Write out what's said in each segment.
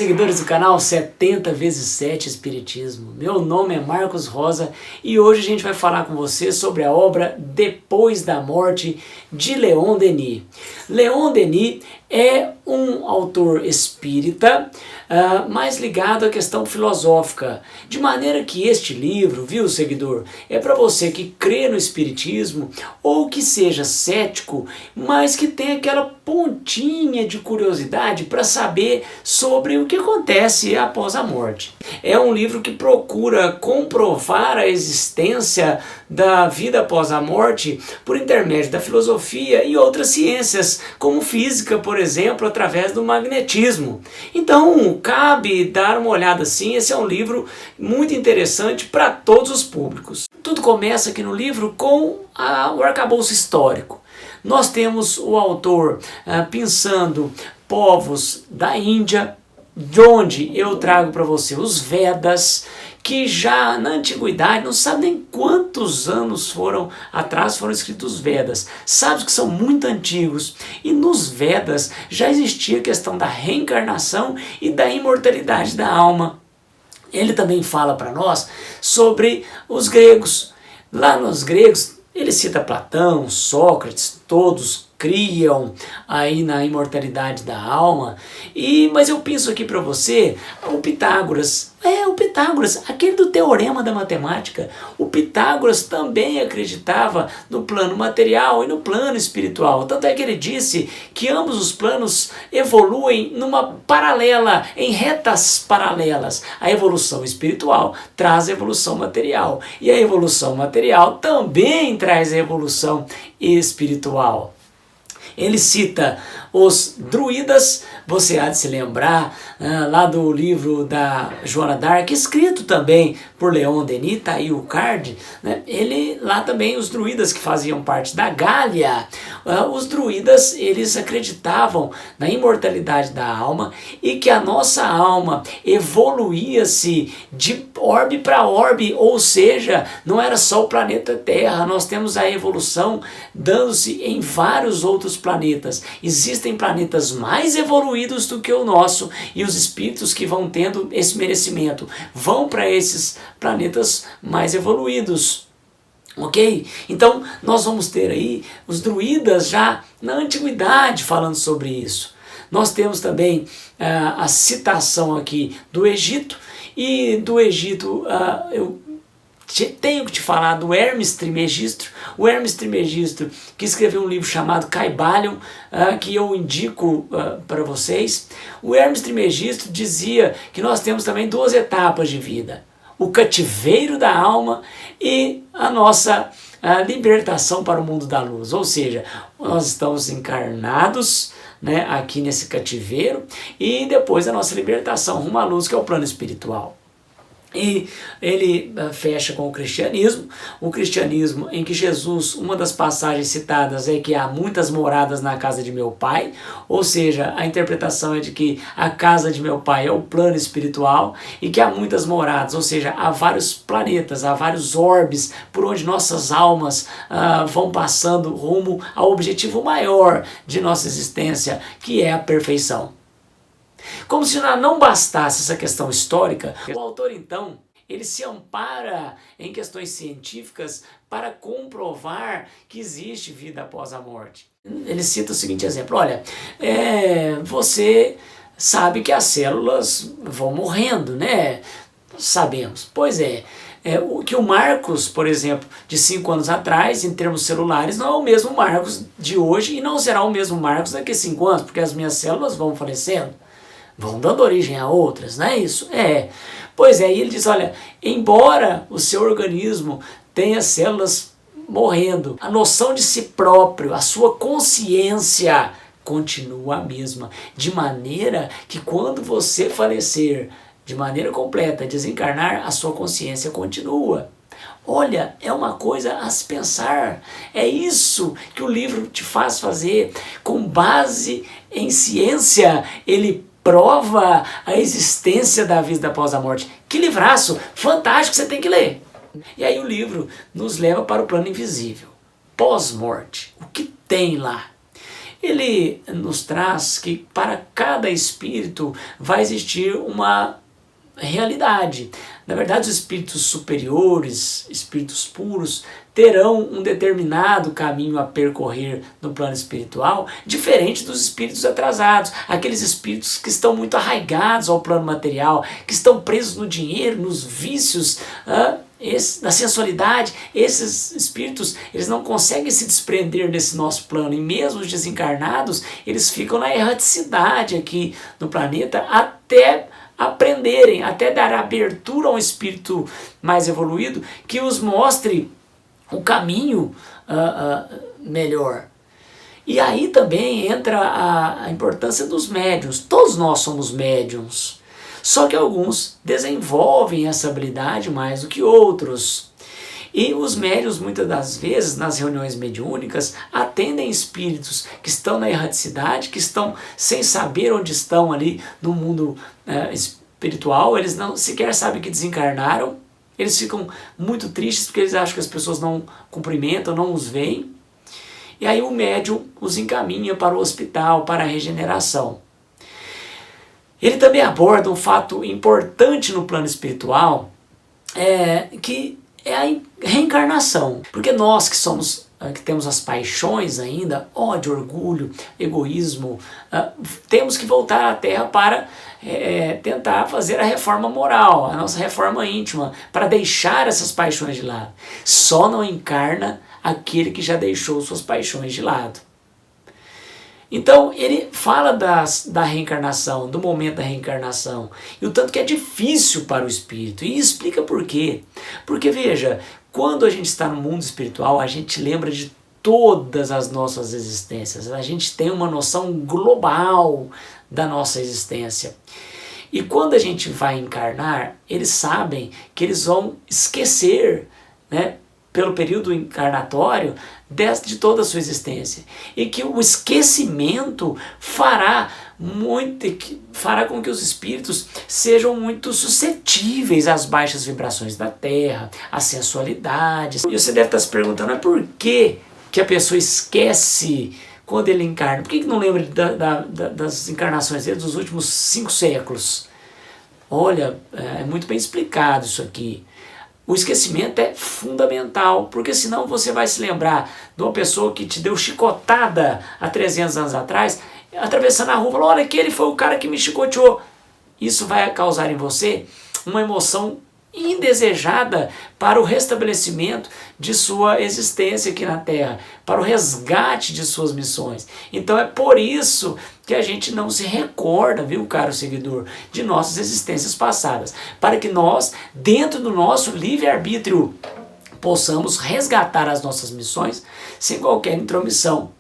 Seguidores do canal 70 vezes 7 Espiritismo. Meu nome é Marcos Rosa e hoje a gente vai falar com você sobre a obra Depois da Morte de Leon Denis. Leon Denis é um autor espírita, mais ligado à questão filosófica, de maneira que este livro, viu, seguidor, é para você que crê no espiritismo ou que seja cético, mas que tem aquela pontinha de curiosidade para saber sobre o que acontece após a morte. É um livro que procura comprovar a existência da vida após a morte por intermédio da filosofia e outras ciências, como física, por exemplo, através do magnetismo. Então, cabe dar uma olhada assim. Esse é um livro muito interessante para todos os públicos. Tudo começa aqui no livro com o arcabouço histórico. Nós temos o autor pensando povos da Índia, de onde eu trago para você os Vedas, que já na antiguidade, não sabe nem quantos anos atrás foram escritos os Vedas. Sabe que são muito antigos. E nos Vedas já existia a questão da reencarnação e da imortalidade da alma. Ele também fala para nós sobre os gregos. Lá nos gregos, ele cita Platão, Sócrates, todos criam aí na imortalidade da alma. Mas eu penso aqui para você, o Pitágoras, aquele do teorema da matemática. O Pitágoras também acreditava no plano material e no plano espiritual. Tanto é que ele disse que ambos os planos evoluem numa paralela, em retas paralelas. A evolução espiritual traz a evolução material. E a evolução material também traz a evolução espiritual. Ele cita os druidas, você há de se lembrar lá do livro da Joana d'Arc, escrito também por Leon Denis, está aí o card, né? Lá também os druidas que faziam parte da Gália, os druidas, eles acreditavam na imortalidade da alma e que a nossa alma evoluía-se de orbe para orbe, ou seja, não era só o planeta Terra, nós temos a evolução dando-se em vários outros planetas. Existem planetas mais evoluídos do que o nosso e os espíritos que vão tendo esse merecimento vão para esses planetas mais evoluídos. Ok? Então nós vamos ter aí os druidas já na antiguidade falando sobre isso. Nós temos também a citação aqui do Egito, e do Egito eu tenho que te falar do Hermes Trismegisto. O Hermes Trismegisto, que escreveu um livro chamado Kybalion, que eu indico para vocês. O Hermes Trismegisto dizia que nós temos também duas etapas de vida: o cativeiro da alma e a nossa libertação para o mundo da luz. Ou seja, nós estamos encarnados, né, aqui nesse cativeiro, e depois a nossa libertação rumo à luz, que é o plano espiritual. E ele fecha com o cristianismo em que Jesus, uma das passagens citadas é que há muitas moradas na casa de meu pai, ou seja, a interpretação é de que a casa de meu pai é o plano espiritual e que há muitas moradas, ou seja, há vários planetas, há vários orbes por onde nossas almas vão passando rumo ao objetivo maior de nossa existência, que é a perfeição. Como se não bastasse essa questão histórica, o autor então, ele se ampara em questões científicas para comprovar que existe vida após a morte. Ele cita o seguinte exemplo: olha, você sabe que as células vão morrendo, né? Sabemos. Pois que o Marcos, por exemplo, de 5 anos atrás, em termos celulares, não é o mesmo Marcos de hoje e não será o mesmo Marcos daqui a 5 anos, porque as minhas células vão falecendo, vão dando origem a outras, não é isso? Pois é, e ele diz, olha, embora o seu organismo tenha células morrendo, a noção de si próprio, a sua consciência continua a mesma, de maneira que quando você falecer de maneira completa, desencarnar, a sua consciência continua. Olha, é uma coisa a se pensar. É isso que o livro te faz fazer. Com base em ciência, ele prova a existência da vida após a morte. Que livraço fantástico, você tem que ler. E aí o livro nos leva para o plano invisível, pós-morte. O que tem lá? ele nos traz que para cada espírito vai existir uma realidade. Na verdade, os espíritos superiores, espíritos puros, terão um determinado caminho a percorrer no plano espiritual, diferente dos espíritos atrasados, aqueles espíritos que estão muito arraigados ao plano material, que estão presos no dinheiro, nos vícios, na sensualidade. Esses espíritos, eles não conseguem se desprender desse nosso plano, e mesmo os desencarnados, eles ficam na erraticidade aqui no planeta até aprenderem, até dar abertura a um espírito mais evoluído que os mostre o caminho melhor. E aí também entra a importância dos médiuns. Todos nós somos médiuns, só que alguns desenvolvem essa habilidade mais do que outros. E os médiuns, muitas das vezes, nas reuniões mediúnicas, atendem espíritos que estão na erraticidade, que estão sem saber onde estão ali no mundo espiritual. Eles não sequer sabem que desencarnaram. Eles ficam muito tristes porque eles acham que as pessoas não cumprimentam, não os veem. E aí o médium os encaminha para o hospital, para a regeneração. Ele também aborda um fato importante no plano espiritual, que é a reencarnação. Porque nós que temos as paixões ainda, ódio, orgulho, egoísmo, temos que voltar à Terra para tentar fazer a reforma moral, a nossa reforma íntima, para deixar essas paixões de lado. Só não encarna aquele que já deixou suas paixões de lado. Então ele fala da reencarnação, do momento da reencarnação, e o tanto que é difícil para o espírito, e explica por quê. Porque veja, quando a gente está no mundo espiritual, a gente lembra de todas as nossas existências, a gente tem uma noção global da nossa existência. E quando a gente vai encarnar, eles sabem que eles vão esquecer, né, pelo período encarnatório, de toda a sua existência. E que o esquecimento fará com que os espíritos sejam muito suscetíveis às baixas vibrações da Terra, às sensualidades. E você deve estar se perguntando, mas por que a pessoa esquece quando ele encarna? Por que não lembra das encarnações dele dos últimos 5 séculos? Olha, é muito bem explicado isso aqui. O esquecimento é fundamental, porque senão você vai se lembrar de uma pessoa que te deu chicotada há 300 anos atrás, atravessando a rua, falou, olha, aquele foi o cara que me chicoteou. Isso vai causar em você uma emoção indesejada para o restabelecimento de sua existência aqui na Terra, para o resgate de suas missões. Então é por isso que a gente não se recorda, viu, caro seguidor, de nossas existências passadas, para que nós, dentro do nosso livre-arbítrio, possamos resgatar as nossas missões sem qualquer intromissão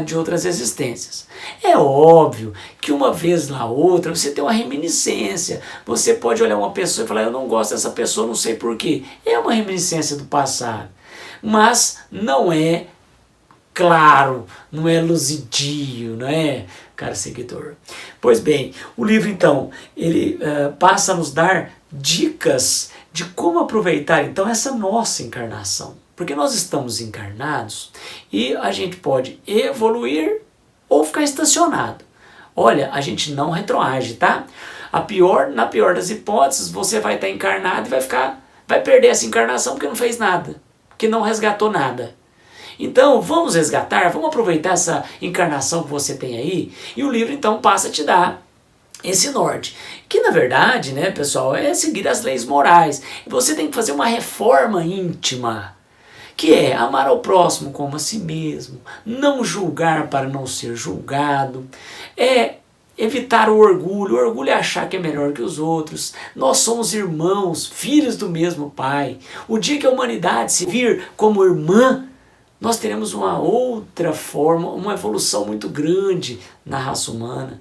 de outras existências. É óbvio que uma vez na outra você tem uma reminiscência. Você pode olhar uma pessoa e falar, eu não gosto dessa pessoa, não sei porquê. É uma reminiscência do passado. Mas não é claro, não é luzidio, não é, caro seguidor? Pois bem, o livro então, ele passa a nos dar dicas de como aproveitar então essa nossa encarnação. Porque nós estamos encarnados e a gente pode evoluir ou ficar estacionado. Olha, a gente não retroage, tá? Na pior das hipóteses, você vai estar encarnado e vai perder essa encarnação porque não fez nada, que não resgatou nada. Então, vamos resgatar, vamos aproveitar essa encarnação que você tem aí, e o livro então passa a te dar esse norte, que na verdade, né, pessoal, é seguir as leis morais. Você tem que fazer uma reforma íntima, que é amar ao próximo como a si mesmo, não julgar para não ser julgado, evitar o orgulho é achar que é melhor que os outros. Nós somos irmãos, filhos do mesmo Pai. O dia que a humanidade se vir como irmã, nós teremos uma outra forma, uma evolução muito grande na raça humana.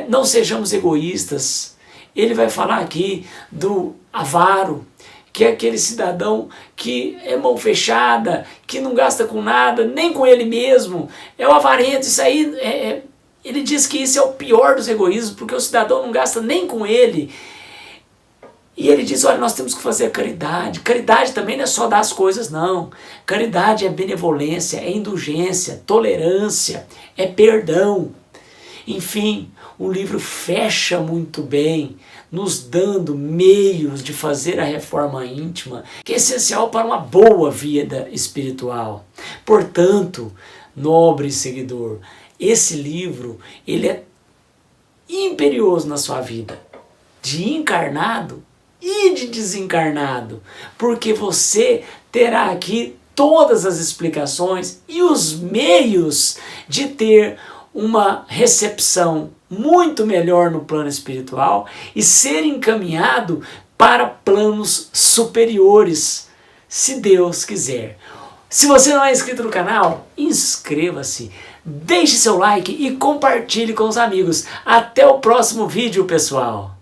Não sejamos egoístas. Ele vai falar aqui do avaro, que é aquele cidadão que é mão fechada, que não gasta com nada, nem com ele mesmo. É o avarento. Isso aí, ele diz que isso é o pior dos egoísmos, porque o cidadão não gasta nem com ele. E ele diz, olha, nós temos que fazer caridade. Caridade também não é só dar as coisas, não. Caridade é benevolência, é indulgência, tolerância, é perdão. Enfim, o livro fecha muito bem, nos dando meios de fazer a reforma íntima, que é essencial para uma boa vida espiritual. Portanto, nobre seguidor, esse livro, ele é imperioso na sua vida, de encarnado e de desencarnado, porque você terá aqui todas as explicações e os meios de ter uma recepção muito melhor no plano espiritual e ser encaminhado para planos superiores, se Deus quiser. Se você não é inscrito no canal, inscreva-se, deixe seu like e compartilhe com os amigos. Até o próximo vídeo, pessoal!